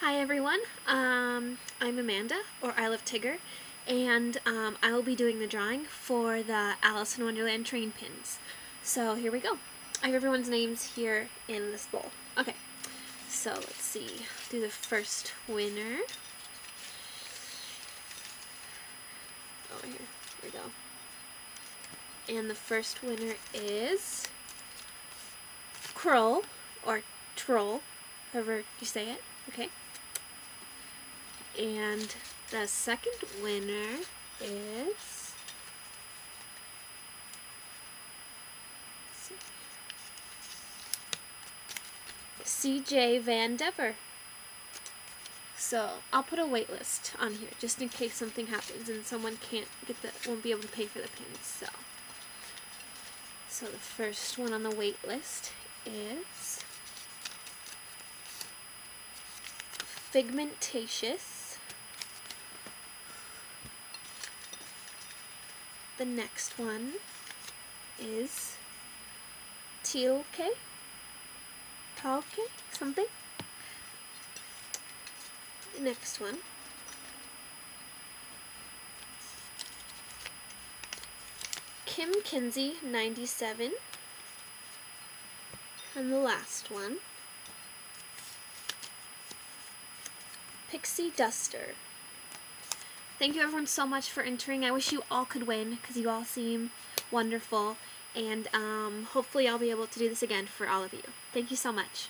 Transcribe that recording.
Hi everyone, I'm Amanda, or I Love Tigger, and I will be doing the drawing for the Alice in Wonderland train pins. So here we go. I have everyone's names here in this bowl. Okay, so let's see, do the first winner. Oh, here we go. And the first winner is Kroll, or Troll, however you say it, okay? And the second winner is CJ Van Dever. So I'll put a wait list on here just in case something happens and someone won't be able to pay for the pins. So the first one on the wait list is Figmentatious. The next one is Talke, something. The next one Kim Kinsey 97, and the last one Pixie Duster. Thank you everyone so much for entering. I wish you all could win because you all seem wonderful, and hopefully I'll be able to do this again for all of you. Thank you so much.